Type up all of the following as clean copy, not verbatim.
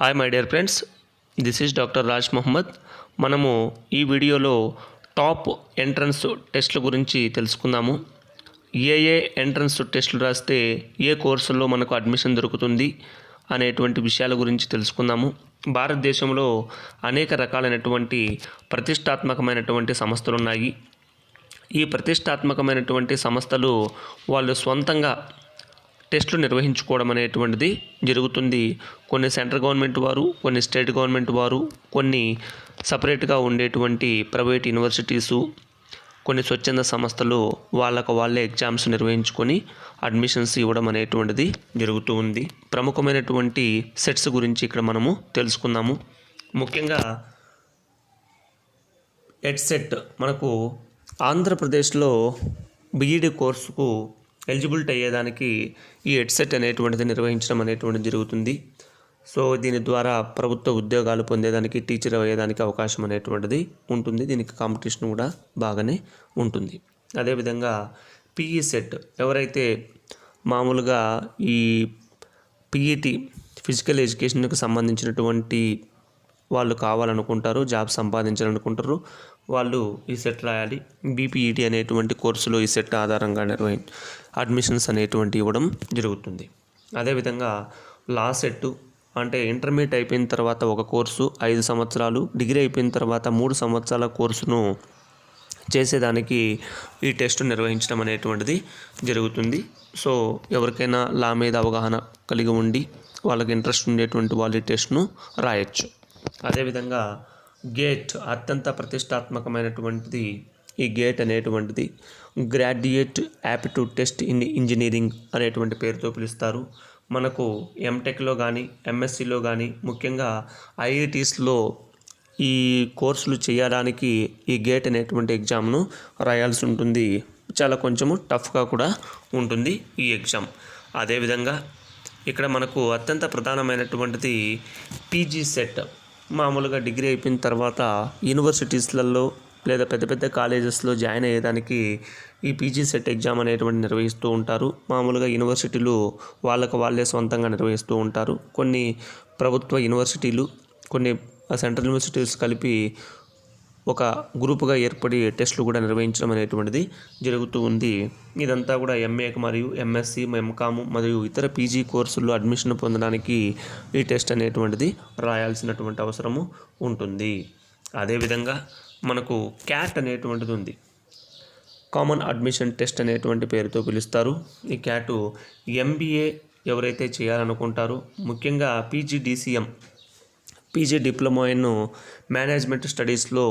Hi my dear friends, this is doctor Raj Mohammed. మనము ఈ వీడియోలో టాప్ ఎంట్రన్స్ టెస్ట్ల గురించి తెలుసుకుందాము. ఏ ఎంట్రన్స్ టెస్టులు రాస్తే ఏ కోర్సుల్లో మనకు అడ్మిషన్ దొరుకుతుంది అనేటువంటి విషయాల గురించి తెలుసుకుందాము. భారతదేశంలో అనేక రకాలైనటువంటి ప్రతిష్టాత్మకమైనటువంటి సంస్థలు ఉన్నాయి. ఈ ప్రతిష్టాత్మకమైనటువంటి సంస్థలు వాళ్ళు సొంతంగా టెస్టులు నిర్వహించుకోవడం అనేటువంటిది జరుగుతుంది. కొన్ని సెంట్రల్ గవర్నమెంట్ వారు, కొన్ని స్టేట్ గవర్నమెంట్ వారు, కొన్ని సపరేట్గా ఉండేటువంటి ప్రైవేట్ యూనివర్సిటీసు, కొన్ని స్వచ్ఛంద సంస్థలు వాళ్ళే ఎగ్జామ్స్ నిర్వహించుకొని అడ్మిషన్స్ ఇవ్వడం అనేటువంటిది జరుగుతూ ఉంది. ప్రముఖమైనటువంటి సెట్స్ గురించి ఇక్కడ మనము తెలుసుకుందాము. ముఖ్యంగా ఎడ్సెట్ మనకు ఆంధ్రప్రదేశ్లో బీఈడి కోర్సుకు ఎలిజిబిలిటీ అయ్యేదానికి ఈ ఎడ్సెట్ అనేటువంటిది నిర్వహించడం అనేటువంటిది జరుగుతుంది. సో దీని ద్వారా ప్రభుత్వ ఉద్యోగాలు పొందేదానికి, టీచర్ అయ్యేదానికి అవకాశం అనేటువంటిది ఉంటుంది. దీనికి కాంపిటీషన్ కూడా బాగానే ఉంటుంది. అదేవిధంగా పీఈ సెట్, ఎవరైతే మామూలుగా ఈ పీఈటీ ఫిజికల్ ఎడ్యుకేషన్కి సంబంధించినటువంటి వాళ్ళు కావాలనుకుంటారు, జాబ్ సంపాదించాలనుకుంటారు, వాళ్ళు ఈ సెట్ రాయాలి. బీపీఈటీ అనేటువంటి కోర్సులో ఈ సెట్ ఆధారంగా అడ్మిషన్స్ అనేటువంటి ఇవ్వడం జరుగుతుంది. అదేవిధంగా లా సెట్ అంటే ఇంటర్మీడియట్ అయిపోయిన తర్వాత ఒక కోర్సు 5 సంవత్సరాలు, డిగ్రీ అయిపోయిన తర్వాత 3 సంవత్సరాల కోర్సును చేసేదానికి ఈ టెస్ట్ నిర్వహించడం అనేటువంటిది జరుగుతుంది. సో ఎవరికైనా లా మీద అవగాహన కలిగి ఉండి వాళ్ళకి ఇంట్రెస్ట్ ఉండేటువంటి వాళ్ళు ఈ టెస్ట్ను రాయొచ్చు. అదేవిధంగా గేట్ అత్యంత ప్రతిష్టాత్మకమైనటువంటిది. ఈ గేట్ అనేటువంటిది graduate aptitude test in engineering అనేటువంటి పేరుతో పిలుస్తారు. మనకు ఎంటెక్లో కానీ, ఎంఎస్సిలో కానీ, ముఖ్యంగా ఐఐటీస్లో ఈ కోర్సులు చేయడానికి ఈ గేట్ అనేటువంటి ఎగ్జామ్ను రాయాల్సి ఉంటుంది. చాలా కొంచెము టఫ్గా కూడా ఉంటుంది ఈ ఎగ్జామ్. అదేవిధంగా ఇక్కడ మనకు అత్యంత ప్రధానమైనటువంటిది పీజీ సెట్. మామూలుగా డిగ్రీ అయిపోయిన తర్వాత యూనివర్సిటీస్లలో లేదా పెద్ద పెద్ద కాలేజెస్లో జాయిన్ అయ్యేదానికి ఈ పీజీ సెట్ ఎగ్జామ్ అనేటువంటి నిర్వహిస్తూ ఉంటారు. మామూలుగా యూనివర్సిటీలు వాళ్ళే సొంతంగా నిర్వహిస్తూ ఉంటారు. కొన్ని ప్రభుత్వ యూనివర్సిటీలు, కొన్ని సెంట్రల్ యూనివర్సిటీస్ కలిపి ఒక గ్రూపుగా ఏర్పడి టెస్టులు కూడా నిర్వహించడం అనేటువంటిది జరుగుతూ ఉంది. ఇదంతా కూడా ఎంఏ మరియు ఎంఎస్సి, ఎంకామ్ మరియు ఇతర పీజీ కోర్సుల్లో అడ్మిషన్ పొందడానికి ఈ టెస్ట్ అనేటువంటిది రాయాల్సినటువంటి అవసరము ఉంటుంది. అదేవిధంగా మనకు క్యాట్ అనేటువంటిది ఉంది. కామన్ అడ్మిషన్ టెస్ట్ అనేటువంటి పేరుతో పిలుస్తారు. ఈ క్యాటు ఎంబీఏ ఎవరైతే చేయాలనుకుంటారో, ముఖ్యంగా పీజీడీసీఎం, పీజీ డిప్లొమా ఇన్ మేనేజ్మెంట్ స్టడీస్లో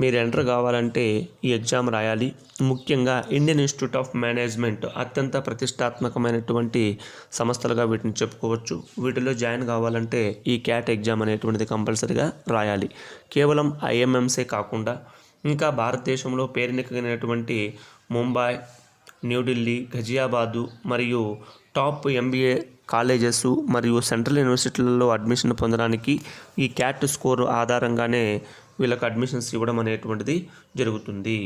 మీరు ఎంటర్ కావాలంటే ఈ ఎగ్జామ్ రాయాలి. ముఖ్యంగా ఇండియన్ ఇన్స్టిట్యూట్ ఆఫ్ మేనేజ్మెంట్ అత్యంత ప్రతిష్టాత్మకమైనటువంటి సంస్థలుగా వీటిని చెప్పుకోవచ్చు. వీటిలో జాయిన్ కావాలంటే ఈ క్యాట్ ఎగ్జామ్ అనేటువంటిది కంపల్సరీగా రాయాలి. కేవలం ఐఎంఎంసే కాకుండా ఇంకా భారతదేశంలో పేరెన్నికైనటువంటి ముంబై, న్యూఢిల్లీ, ఘజియాబాదు మరియు టాప్ ఎంబీఏ కాలేజెస్ మరియు సెంట్రల్ యూనివర్సిటీలలో అడ్మిషన్ పొందడానికి ఈ క్యాట్ స్కోర్ ఆధారంగానే వీళ్ళకి అడ్మిషన్స్ ఇవ్వడం అనేటువంటిది జరుగుతుంది.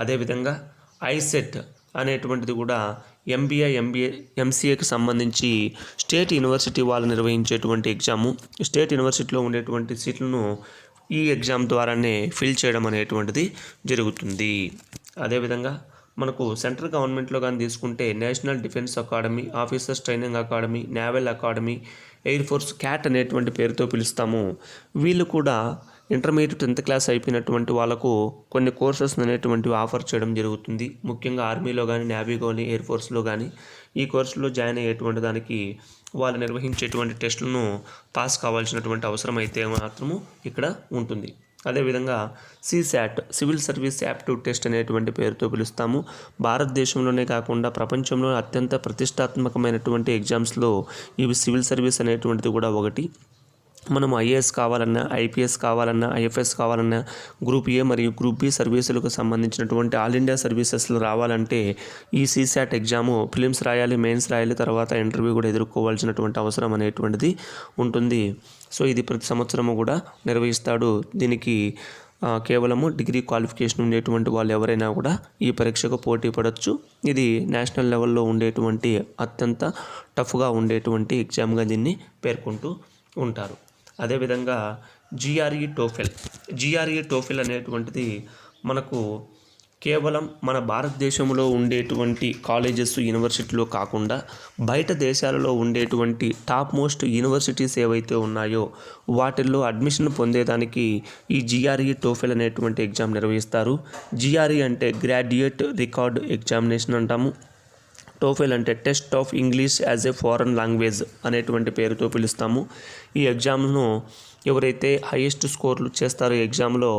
అదేవిధంగా ఐసెట్ అనేటువంటిది కూడా ఎంబీఏ, ఎంసీఏకి సంబంధించి స్టేట్ యూనివర్సిటీ వాళ్ళు నిర్వహించేటువంటి ఎగ్జాము. స్టేట్ యూనివర్సిటీలో ఉండేటువంటి సీట్లను ఈ ఎగ్జామ్ ద్వారానే ఫిల్ చేయడం అనేటువంటిది జరుగుతుంది. అదేవిధంగా మనకు సెంట్రల్ గవర్నమెంట్లో కానీ తీసుకుంటే national defence academy, officers training academy, naval academy, air force cat అనేటువంటి పేరుతో పిలుస్తాము. వీళ్ళు కూడా ఇంటర్మీడియట్ 10th క్లాస్ అయిపోయినటువంటి వాళ్ళకు కొన్ని కోర్సెస్ అనేటువంటివి ఆఫర్ చేయడం జరుగుతుంది. ముఖ్యంగా ఆర్మీలో కానీ, నేవీ కానీ, ఎయిర్ ఫోర్స్లో కానీ ఈ కోర్సులో జాయిన్ అయ్యేటువంటి దానికి వాళ్ళు నిర్వహించేటువంటి టెస్టులను పాస్ కావాల్సినటువంటి అవసరం అయితే మాత్రము ఇక్కడ ఉంటుంది. అదేవిధంగా సిశాట్, సివిల్ సర్వీస్ యాప్టిట్యూడ్ టెస్ట్ అనేటువంటి పేరుతో పిలుస్తాము. భారతదేశంలోనే కాకుండా ప్రపంచంలో అత్యంత ప్రతిష్టాత్మకమైనటువంటి ఎగ్జామ్స్లో ఇవి సివిల్ సర్వీస్ అనేటువంటిది కూడా ఒకటి. మనం ఐఏఎస్ కావాలన్నా, ఐపీఎస్ కావాలన్నా, ఐఎఫ్ఎస్ కావాలన్నా, గ్రూప్ ఏ మరియు గ్రూప్ బి సర్వీసులకు సంబంధించినటువంటి ఆల్ ఇండియా సర్వీసెస్లో రావాలంటే ఈ సిశాట్ ఎగ్జాము ఫిలిమ్స్ రాయాలి, మెయిన్స్ రాయాలి, తర్వాత ఇంటర్వ్యూ కూడా ఎదుర్కోవాల్సినటువంటి అవసరం అనేటువంటిది ఉంటుంది. సో ఇది ప్రతి సంవత్సరము కూడా నిర్వహిస్తాడు. దీనికి కేవలము డిగ్రీ క్వాలిఫికేషన్ ఉండేటువంటి వాళ్ళు ఎవరైనా కూడా ఈ పరీక్షకు పోటీ పడవచ్చు. ఇది నేషనల్ లెవెల్లో ఉండేటువంటి అత్యంత టఫ్గా ఉండేటువంటి ఎగ్జామ్గా దీన్ని పేర్కొంటూ ఉంటారు. అదేవిధంగా జిఆర్ఈ టోఫెల్ అనేటువంటిది మనకు కేవలం మన భారతదేశంలో ఉండేటువంటి కాలేజెస్ యూనివర్సిటీలో కాకుండా బయట దేశాలలో ఉండేటువంటి టాప్ మోస్ట్ యూనివర్సిటీస్ ఏవైతే ఉన్నాయో వాటిల్లో అడ్మిషన్ పొందేదానికి ఈ జిఆర్ఈ టోఫెల్ అనేటువంటి ఎగ్జామ్ నిర్వహిస్తారు. జిఆర్ఈ అంటే గ్రాడ్యుయేట్ రికార్డ్ ఎగ్జామినేషన్ అంటాము. టోఫెల్ అంటే test of English as a foreign language అనేటువంటి పేరుతో పిలుస్తాము. ఈ ఎగ్జామ్ను ఎవరైతే హైయెస్ట్ స్కోర్లు చేస్తారో ఎగ్జామ్లో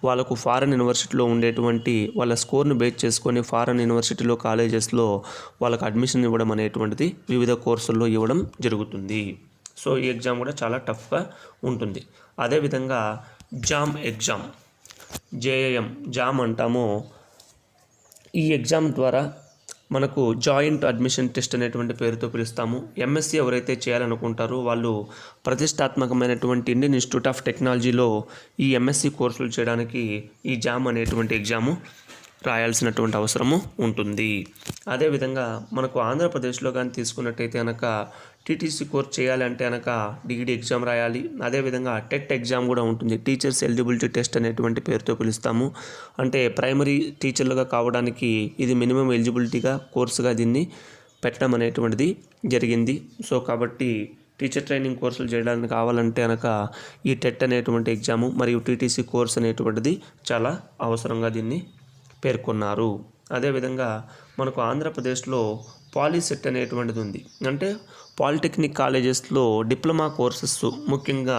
వాళ్ళకు ఫారెన్ యూనివర్సిటీలో ఉండేటువంటి వాళ్ళ స్కోర్ను బేస్ చేసుకొని ఫారెన్ యూనివర్సిటీలో కాలేజెస్లో వాళ్ళకు అడ్మిషన్ ఇవ్వడం అనేటువంటిది వివిధ కోర్సుల్లో ఇవ్వడం జరుగుతుంది. సో ఈ ఎగ్జామ్ కూడా చాలా టఫ్గా ఉంటుంది. అదేవిధంగా ఎగ్జామ్ జామ్ అంటాము. ఈ ఎగ్జామ్ ద్వారా మనకు జాయింట్ అడ్మిషన్ టెస్ట్ అనేటువంటి పేరుతో పిలుస్తాము. ఎంఎస్సీ ఎవరైతే చేయాలనుకుంటారో వాళ్ళు ప్రతిష్టాత్మకమైనటువంటి ఇండియన్ ఇన్స్టిట్యూట్ ఆఫ్ టెక్నాలజీలో ఈ ఎంఎస్సీ కోర్సులు చేయడానికి ఈ జామ్ అనేటువంటి ఎగ్జాము రాయాల్సినటువంటి అవసరము ఉంటుంది. అదేవిధంగా మనకు ఆంధ్రప్రదేశ్లో కానీ తీసుకున్నట్టయితే కనుక టీటీసీ కోర్స్ చేయాలంటే కనుక డిగ్రీ ఎగ్జామ్ రాయాలి. అదేవిధంగా టెట్ ఎగ్జామ్ కూడా ఉంటుంది. టీచర్స్ ఎలిజిబిలిటీ టెస్ట్ అనేటువంటి పేరుతో పిలుస్తాము. అంటే ప్రైమరీ టీచర్లుగా కావడానికి ఇది మినిమం ఎలిజిబిలిటీగా కోర్సుగా దీన్ని పెట్టడం అనేటువంటిది జరిగింది. సో కాబట్టి టీచర్ ట్రైనింగ్ కోర్సులు చేయడానికి కావాలంటే కనుక ఈ టెట్ అనేటువంటి ఎగ్జాము మరియు టీటీసీ కోర్స్ అనేటువంటిది చాలా అవసరంగా దీన్ని పేర్కొన్నారు. అదేవిధంగా మనకు ఆంధ్రప్రదేశ్లో పాలీసెట్ అనేటువంటిది ఉంది. అంటే పాలిటెక్నిక్ కాలేజెస్లో డిప్లొమా కోర్సెస్ ముఖ్యంగా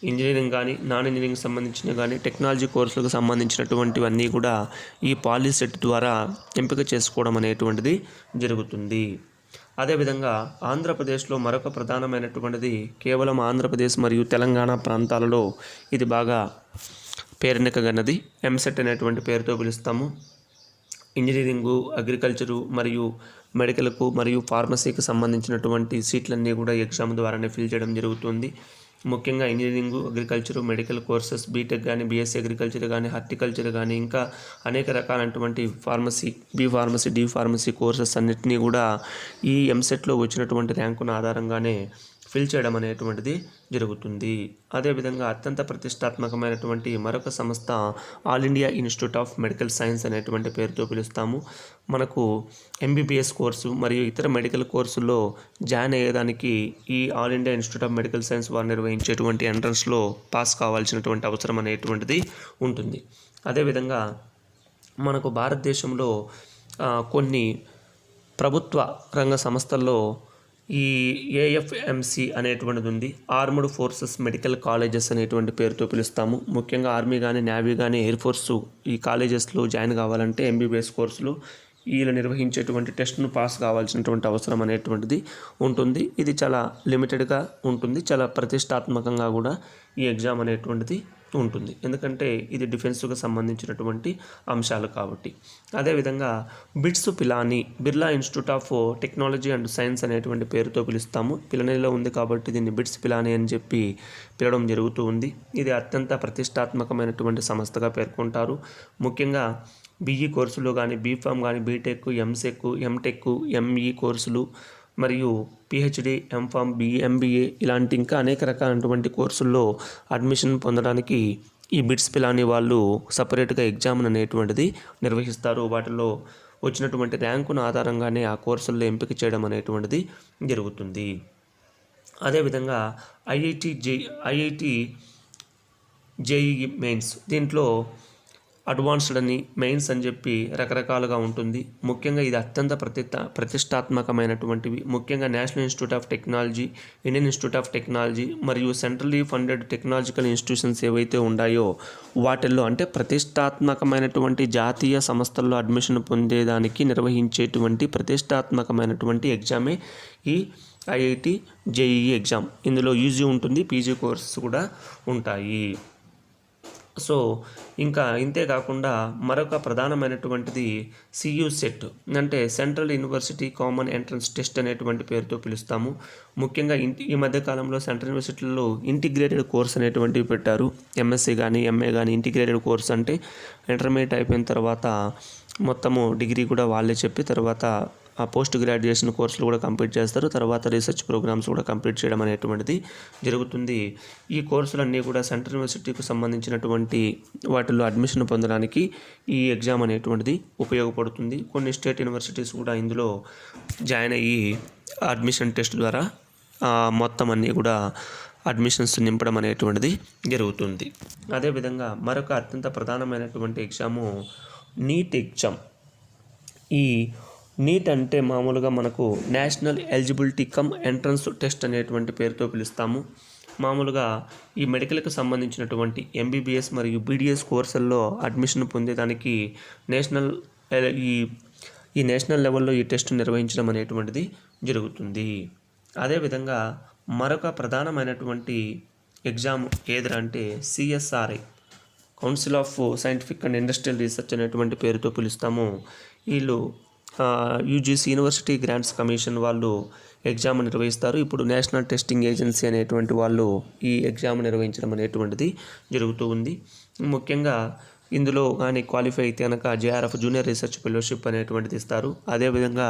ఇంజనీరింగ్ కానీ నాన్ ఇంజనీరింగ్ సంబంధించిన కానీ టెక్నాలజీ కోర్సులకు సంబంధించినటువంటివన్నీ కూడా ఈ పాలీసెట్ ద్వారా ఎంపిక చేసుకోవడం అనేటువంటిది జరుగుతుంది. అదేవిధంగా ఆంధ్రప్రదేశ్లో మరొక ప్రధానమైనటువంటిది కేవలం ఆంధ్రప్రదేశ్ మరియు తెలంగాణ ప్రాంతాలలో ఇది బాగా పేరెన్నికగన్నది ఎంసెట్ అనేటువంటి పేరుతో పిలుస్తాము. ఇంజనీరింగు, అగ్రికల్చరు మరియు మెడికల్కు మరియు ఫార్మసీకి సంబంధించినటువంటి సీట్లన్నీ కూడా ఎగ్జామ్ ద్వారానే ఫిల్ చేయడం జరుగుతుంది. ముఖ్యంగా engineering, agriculture, medical courses, BTech కానీ, బీఎస్సీ అగ్రికల్చర్ కానీ, హార్టికల్చర్ కానీ ఇంకా అనేక రకాలైనటువంటి ఫార్మసీ, ఫార్మసీ, ఫార్మసీ కోర్సెస్ అన్నిటినీ కూడా ఈ ఎంసెట్లో వచ్చినటువంటి ర్యాంకుల ఆధారంగానే ఫిల్ చేయడం అనేటువంటిది జరుగుతుంది. అదేవిధంగా అత్యంత ప్రతిష్టాత్మకమైనటువంటి మరొక సంస్థ all India institute of medical science అనేటువంటి పేరుతో పిలుస్తాము. మనకు ఎంబీబీఎస్ కోర్సు మరియు ఇతర మెడికల్ కోర్సుల్లో జాయిన్ అయ్యేదానికి ఈ all India institute of medical science వారు నిర్వహించేటువంటి ఎంట్రన్స్లో పాస్ కావాల్సినటువంటి అవసరం అనేటువంటిది ఉంటుంది. అదేవిధంగా మనకు భారతదేశంలో కొన్ని ప్రభుత్వ రంగ సంస్థల్లో ఈ ఏఎఫ్ఎంసి అనేటువంటిది ఉంది. ఆర్మ్డ్ ఫోర్సెస్ మెడికల్ కాలేజెస్ అనేటువంటి పేరుతో పిలుస్తాము. ముఖ్యంగా ఆర్మీ కానీ, నేవీ కానీ, ఎయిర్ ఫోర్సు ఈ కాలేజెస్లో జాయిన్ కావాలంటే ఎంబీబీఎస్ కోర్సులు వీళ్ళు నిర్వహించేటువంటి టెస్ట్ను పాస్ కావాల్సినటువంటి అవసరం అనేటువంటిది ఉంటుంది. ఇది చాలా లిమిటెడ్గా ఉంటుంది. చాలా ప్రతిష్టాత్మకంగా కూడా ఈ ఎగ్జామ్ అనేటువంటిది ఉంటుంది. ఎందుకంటే ఇది డిఫెన్స్కు సంబంధించినటువంటి అంశాలు కాబట్టి. అదేవిధంగా Birla institute of technology and science అనేటువంటి పేరుతో పిలుస్తాము. పిలానీలో ఉంది కాబట్టి దీన్ని బిట్స్ పిలానీ అని చెప్పి పిలవడం జరుగుతూ ఉంది. ఇది అత్యంత ప్రతిష్టాత్మకమైనటువంటి సంస్థగా పేర్కొంటారు. ముఖ్యంగా బీఈ కోర్సులు కానీ, బీఫామ్ కానీ, బీటెక్, ఎంసెక్, ఎంటెక్, ఎంఈ కోర్సులు మరియు పిహెచ్డి, ఎంఫామ్, ఎంబీఏ ఇలాంటి ఇంకా అనేక రకాలైనటువంటి కోర్సుల్లో అడ్మిషన్ పొందడానికి ఈ బిట్స్ పిలానీ వాళ్ళు సపరేట్గా ఎగ్జామ్ అనేటువంటిది నిర్వహిస్తారు. వాటిలో వచ్చినటువంటి ర్యాంకును ఆధారంగానే ఆ కోర్సుల్లో ఎంపిక చేయడం అనేటువంటిది జరుగుతుంది. అదేవిధంగా ఐఐటి జేఈఈ మెయిన్స్ దీంట్లో అడ్వాన్స్డ్ అని, మెయిన్స్ అని చెప్పి రకరకాలుగా ఉంటుంది. ముఖ్యంగా ఇది అత్యంత ప్రతిష్టాత్మకమైనటువంటివి. ముఖ్యంగా national Institute of technology, Indian institute of technology మరియు సెంట్రల్లీ ఫండెడ్ టెక్నాలజికల్ ఇన్స్టిట్యూషన్స్ ఏవైతే ఉన్నాయో వాటిల్లో అంటే ప్రతిష్టాత్మకమైనటువంటి జాతీయ సంస్థల్లో అడ్మిషన్ పొందేదానికి నిర్వహించేటువంటి ప్రతిష్టాత్మకమైనటువంటి ఎగ్జామే ఈ ఐఐటి జేఈఈ ఎగ్జామ్. ఇందులో యూజీ ఉంటుంది, పీజీ కోర్సెస్ కూడా ఉంటాయి. సో ఇంకా ఇంతే కాకుండా మరొక ప్రధానమైనటువంటిది సియు-సెట్ అంటే central university common entrance test అనేటువంటి పేరుతో పిలుస్తాము. ముఖ్యంగా ఈ మధ్యకాలంలో సెంట్రల్ యూనివర్సిటీల్లో ఇంటిగ్రేటెడ్ కోర్స్ అనేటువంటివి పెట్టారు. ఎంఎస్సీ కానీ, ఎంఏ కానీ ఇంటిగ్రేటెడ్ కోర్స్ అంటే ఇంటర్మీడియట్ అయిపోయిన తర్వాత మొత్తము డిగ్రీ కూడా వాళ్ళే చెప్పి తర్వాత పోస్ట్ గ్రాడ్యుయేషన్ కోర్సులు కూడా కంప్లీట్ చేస్తారు. తర్వాత రీసెర్చ్ ప్రోగ్రామ్స్ కూడా కంప్లీట్ చేయడం అనేటువంటిది జరుగుతుంది. ఈ కోర్సులన్నీ కూడా సెంట్రల్ యూనివర్సిటీకి సంబంధించినటువంటి వాటిల్లో అడ్మిషన్ పొందడానికి ఈ ఎగ్జామ్ అనేటువంటిది ఉపయోగపడుతుంది. కొన్ని స్టేట్ యూనివర్సిటీస్ కూడా ఇందులో జాయిన్ అయ్యి అడ్మిషన్ టెస్ట్ ద్వారా మొత్తం అన్నీ కూడా అడ్మిషన్స్ నింపడం అనేటువంటిది జరుగుతుంది. అదేవిధంగా మరొక అత్యంత ప్రధానమైనటువంటి ఎగ్జాము నీట్ ఎగ్జామ్. ఈ నీట్ అంటే మామూలుగా మనకు national eligibility cum entrance test అనేటువంటి పేరుతో పిలుస్తాము. మామూలుగా ఈ మెడికల్కి సంబంధించినటువంటి ఎంబీబీఎస్ మరియు బీడీఎస్ కోర్సుల్లో అడ్మిషన్ పొందేదానికి ఈ నేషనల్ లెవెల్లో ఈ టెస్ట్ నిర్వహించడం అనేటువంటిది జరుగుతుంది. అదేవిధంగా మరొక ప్రధానమైనటువంటి ఎగ్జామ్ ఏదిరా అంటే CSRI, council of scientific and industrial research అనేటువంటి పేరుతో పిలుస్తాము. వీళ్ళు యూజీసీ యూనివర్సిటీ గ్రాంట్స్ కమిషన్ వాళ్ళు ఎగ్జామ్ నిర్వహిస్తారు. ఇప్పుడు నేషనల్ టెస్టింగ్ ఏజెన్సీ అనేటువంటి వాళ్ళు ఈ ఎగ్జామ్ నిర్వహించడం అనేటువంటిది జరుగుతూ ఉంది. ముఖ్యంగా ఇందులో కానీ క్వాలిఫై అయితే కనుక జేఆర్ఎఫ్ జూనియర్ రీసెర్చ్ ఫెలోషిప్ అనేటువంటిది ఇస్తారు. అదేవిధంగా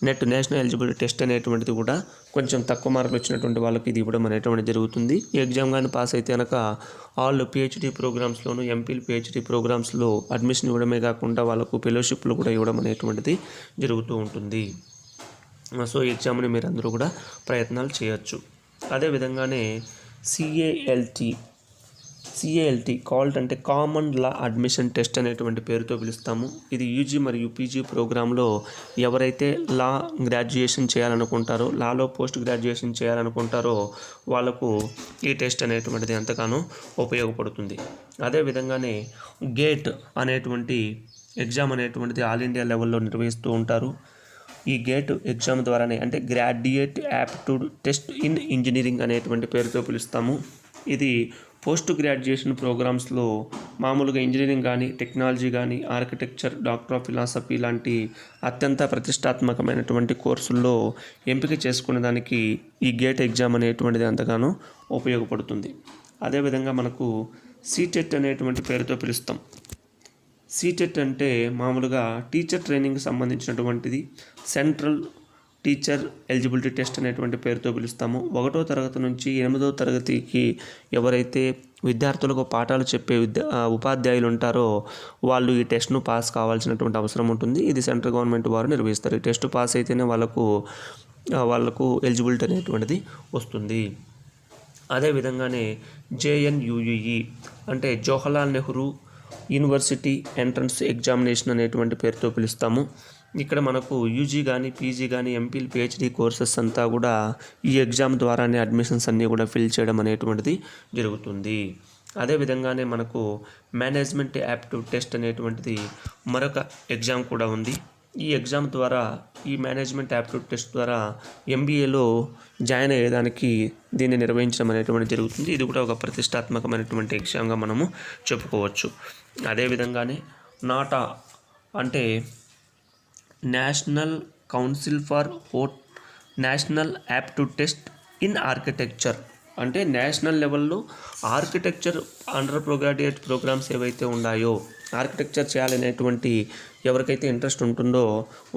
నెట్ నేషనల్ ఎలిజిబిలిటీ టెస్ట్ అనేటువంటిది కూడా కొంచెం తక్కువ మార్కులు వచ్చినటువంటి వాళ్ళకి ఇది ఇవ్వడం అనేటువంటిది జరుగుతుంది. ఈ ఎగ్జామ్ కానీ పాస్ అయితే కనుక ఆల్ పిహెచ్డి ప్రోగ్రామ్స్లోను ఎంపీల్ పిహెచ్డి ప్రోగ్రామ్స్లో అడ్మిషన్ ఇవ్వడమే కాకుండా వాళ్ళకు ఫెలోషిప్లు కూడా ఇవ్వడం అనేటువంటిది జరుగుతూ ఉంటుంది. సో ఈ ఎగ్జామ్ని మీరు అందరూ కూడా ప్రయత్నాలు చేయొచ్చు. అదేవిధంగానే సిఏఎల్టీ కాల్డ్ అంటే కామన్ లా అడ్మిషన్ టెస్ట్ అనేటువంటి పేరుతో పిలుస్తాము. ఇది యూజీ మరియు పీజీ ప్రోగ్రాంలో ఎవరైతే లా గ్రాడ్యుయేషన్ చేయాలనుకుంటారో, లాలో పోస్ట్ గ్రాడ్యుయేషన్ చేయాలనుకుంటారో వాళ్ళకు ఈ టెస్ట్ అనేటువంటిది ఎంతగానో ఉపయోగపడుతుంది. అదేవిధంగానే గేట్ అనేటువంటి ఎగ్జామ్ అనేటువంటిది ఆల్ ఇండియా లెవెల్లో నిర్వహిస్తూ ఉంటారు. ఈ గేట్ ఎగ్జామ్ ద్వారానే అంటే graduate aptitude test in engineering అనేటువంటి పేరుతో పిలుస్తాము. ఇది పోస్ట్ గ్రాడ్యుయేషన్ ప్రోగ్రామ్స్లో మామూలుగా ఇంజనీరింగ్ కానీ, టెక్నాలజీ కానీ, ఆర్కిటెక్చర్, డాక్టర్ ఆఫ్ ఫిలాసఫీ లాంటి అత్యంత ప్రతిష్టాత్మకమైనటువంటి కోర్సుల్లో ఎంపిక చేసుకునే దానికి ఈ గేట్ ఎగ్జామ్ అనేటువంటిది ఎంతగానో ఉపయోగపడుతుంది. అదేవిధంగా మనకు సీటెట్ అనేటువంటి పేరుతో పిలుస్తాం. సీటెట్ అంటే మామూలుగా టీచర్ ట్రైనింగ్కి సంబంధించినటువంటిది. సెంట్రల్ టీచర్ ఎలిజిబిలిటీ టెస్ట్ అనేటువంటి పేరుతో పిలుస్తాము. 1వ తరగతి నుంచి 8వ తరగతికి ఎవరైతే విద్యార్థులకు పాఠాలు చెప్పే ఉపాధ్యాయులు ఉంటారో వాళ్ళు ఈ టెస్ట్ను పాస్ కావాల్సినటువంటి అవసరం ఉంటుంది. ఇది సెంట్రల్ గవర్నమెంట్ వారు నిర్వహిస్తారు. ఈ టెస్ట్ పాస్ అయితేనే వాళ్ళకు ఎలిజిబిలిటీ అనేటువంటిది వస్తుంది. అదేవిధంగానే జేఎన్యూఈ అంటే Jawaharlal Nehru university entrance examination అనేటువంటి పేరుతో పిలుస్తాము. ఇక్కడ మనకు యూజీ కానీ, పీజీ కానీ, ఎంపీల్ పిహెచ్డి కోర్సెస్ అంతా కూడా ఈ ఎగ్జామ్ ద్వారానే అడ్మిషన్స్ అన్నీ కూడా ఫిల్ చేయడం అనేటువంటిది జరుగుతుంది. అదేవిధంగానే మనకు మేనేజ్మెంట్ యాప్టిట్యూడ్ టెస్ట్ అనేటువంటిది మరొక ఎగ్జామ్ కూడా ఉంది. ఈ ఎగ్జామ్ ద్వారా, ఈ మేనేజ్మెంట్ యాప్టిట్యూడ్ టెస్ట్ ద్వారా ఎంబీఏలో జాయిన్ అయ్యేదానికి దీన్ని నిర్వహించడం అనేటువంటిది జరుగుతుంది. ఇది కూడా ఒక ప్రతిష్టాత్మకమైనటువంటి ఎగ్జామ్గా మనము చెప్పుకోవచ్చు. అదేవిధంగానే నాటా అంటే national council for national aptitude test in architecture అంటే నేషనల్ లెవెల్లో ఆర్కిటెక్చర్ అండర్ గ్రాడ్యుయేట్ ప్రోగ్రామ్స్ ఏవైతే ఉన్నాయో, ఆర్కిటెక్చర్ చేయాలనేటువంటి ఎవరికైతే ఇంట్రెస్ట్ ఉంటుందో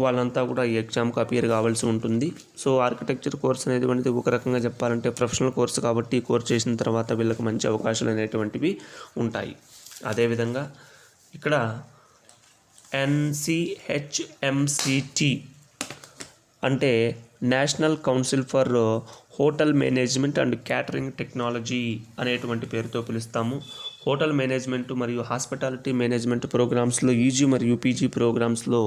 వాళ్ళంతా కూడా ఈ ఎగ్జామ్కి అపియర్ కావాల్సి ఉంటుంది. సో ఆర్కిటెక్చర్ కోర్స్ అనేటువంటిది ఒక రకంగా చెప్పాలంటే ప్రొఫెషనల్ కోర్సు కాబట్టి ఈ కోర్స్ చేసిన తర్వాత వీళ్ళకి మంచి అవకాశాలు అనేటువంటివి ఉంటాయి. అదేవిధంగా ఇక్కడ NCHMCT అంటే national council for hotel management and catering technology అనేటువంటి పేరుతో పిలుస్తాము. హోటల్ మేనేజ్మెంట్ మరియు హాస్పిటాలిటీ మేనేజ్మెంట్ ప్రోగ్రామ్స్లో యూజీ మరియు పీజీ ప్రోగ్రామ్స్లో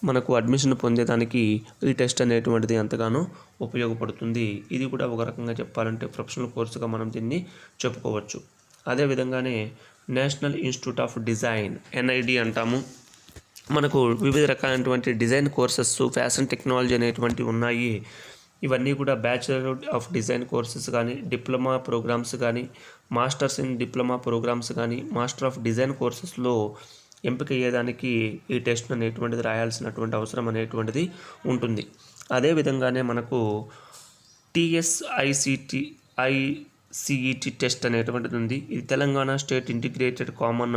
మనకు అడ్మిషన్ పొందేదానికి ఈ టెస్ట్ అనేటువంటిది ఎంతగానో ఉపయోగపడుతుంది. ఇది కూడా ఒక రకంగా చెప్పాలంటే ప్రొఫెషనల్ కోర్సుగా మనం దీన్ని చెప్పుకోవచ్చు. అదేవిధంగానే National Institute of Design NID అంటాము. మనకు వివిధ రకాలైనటువంటి డిజైన్ కోర్సెస్, ఫ్యాషన్ టెక్నాలజీ అనేటువంటివి ఉన్నాయి. ఇవన్నీ కూడా బ్యాచిలర్ ఆఫ్ డిజైన్ కోర్సెస్ కానీ, డిప్లొమా ప్రోగ్రామ్స్ కానీ, మాస్టర్స్ ఇన్ డిప్లొమా ప్రోగ్రామ్స్ కానీ, మాస్టర్ ఆఫ్ డిజైన్ కోర్సెస్లో ఎంపిక అయ్యేదానికి ఈ టెస్ట్ అనేటువంటిది రాయాల్సినటువంటి అవసరం అనేటువంటిది ఉంటుంది. అదేవిధంగానే మనకు TSICET టెస్ట్ అనేటువంటిది ఉంది. ఇది Telangana state integrated common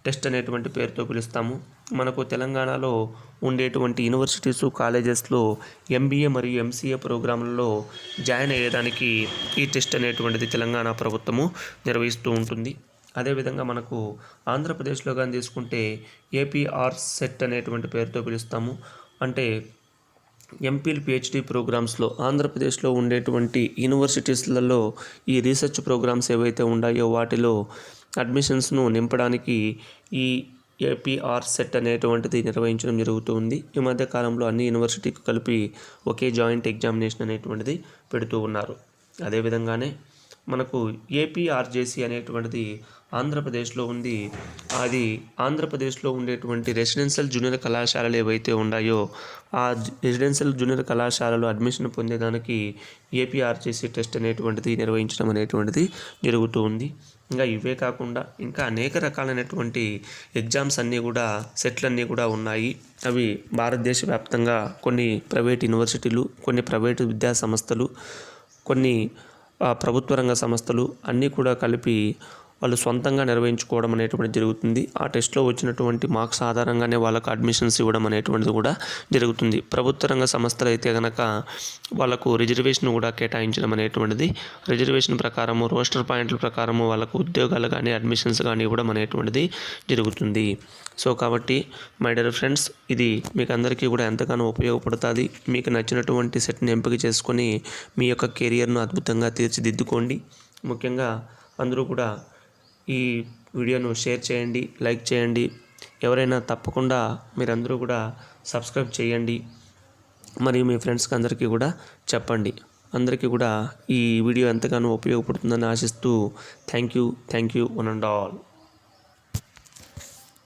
test అనేటువంటి పేరుతో పిలుస్తాము. మనకు తెలంగాణలో ఉండేటువంటి యూనివర్సిటీసు కాలేజెస్లో ఎంబీఏ మరియు ఎంసీఏ ప్రోగ్రాంలలో జాయిన్ అయ్యేదానికి ఈ టెస్ట్ అనేటువంటిది తెలంగాణ ప్రభుత్వము నిర్వహిస్తూ ఉంటుంది. అదేవిధంగా మనకు ఆంధ్రప్రదేశ్లో కానీ తీసుకుంటే ఏపీఆర్ సెట్ అనేటువంటి పేరుతో పిలుస్తాము. అంటే ఎంపీల్ పిహెచ్డి ప్రోగ్రామ్స్లో ఆంధ్రప్రదేశ్లో ఉండేటువంటి యూనివర్సిటీస్లలో ఈ రీసెర్చ్ ప్రోగ్రామ్స్ ఏవైతే ఉన్నాయో వాటిలో అడ్మిషన్స్ను నింపడానికి ఈ ఏపీఆర్ సెట్ అనేటువంటిది నిర్వహించడం జరుగుతుంది. ఈ మధ్య కాలంలో అన్ని యూనివర్సిటీకి కలిపి ఒకే జాయింట్ ఎగ్జామినేషన్ అనేటువంటిది పెడుతూ ఉన్నారు. అదేవిధంగానే మనకు ఏపీఆర్జేసీ అనేటువంటిది ఆంధ్రప్రదేశ్లో ఉంది. అది ఆంధ్రప్రదేశ్లో ఉండేటువంటి రెసిడెన్షియల్ జూనియర్ కళాశాలలు ఏవైతే ఉన్నాయో ఆ రెసిడెన్షియల్ జూనియర్ కళాశాలలో అడ్మిషన్ పొందేదానికి ఏపీఆర్జేసీ టెస్ట్ అనేటువంటిది నిర్వహించడం అనేటువంటిది జరుగుతూ ఉంది. ఇంకా ఇవే కాకుండా ఇంకా అనేక రకాలైనటువంటి ఎగ్జామ్స్ అన్నీ కూడా సెట్లన్నీ కూడా ఉన్నాయి. అవి భారతదేశ వ్యాప్తంగా కొన్ని ప్రైవేట్ యూనివర్సిటీలు, కొన్ని ప్రైవేటు విద్యా సంస్థలు, కొన్ని ప్రభుత్వ రంగ సంస్థలు అన్నీ కూడా కలిపి వాళ్ళు సొంతంగా నిర్వహించుకోవడం అనేటువంటిది జరుగుతుంది. ఆ టెస్ట్లో వచ్చినటువంటి మార్క్స్ ఆధారంగానే వాళ్ళకు అడ్మిషన్స్ ఇవ్వడం అనేటువంటిది కూడా జరుగుతుంది. ప్రభుత్వ రంగ సంస్థలు అయితే కనుక వాళ్ళకు రిజర్వేషన్ కూడా కేటాయించడం అనేటువంటిది, రిజర్వేషన్ ప్రకారము రోస్టర్ పాయింట్ల ప్రకారము వాళ్ళకు ఉద్యోగాలు కానీ అడ్మిషన్స్ కానీ ఇవ్వడం అనేటువంటిది జరుగుతుంది. సో కాబట్టి మై డియర్ ఫ్రెండ్స్, ఇది మీకు అందరికీ కూడా ఎంతగానో ఉపయోగపడుతుంది. మీకు నచ్చినటువంటి సెట్ని ఎంపిక చేసుకొని మీ యొక్క కెరియర్ను అద్భుతంగా తీర్చిదిద్దుకోండి. ముఖ్యంగా అందరూ కూడా ఈ వీడియోను షేర్ చేయండి, లైక్ చేయండి. ఎవరైనా తప్పకుండా మీరందరూ కూడా సబ్స్క్రైబ్ చేయండి. మరియు మీ ఫ్రెండ్స్కి అందరికీ కూడా చెప్పండి. అందరికీ కూడా ఈ వీడియో ఎంతగానో ఉపయోగపడుతుందని ఆశిస్తూ thank you one and all.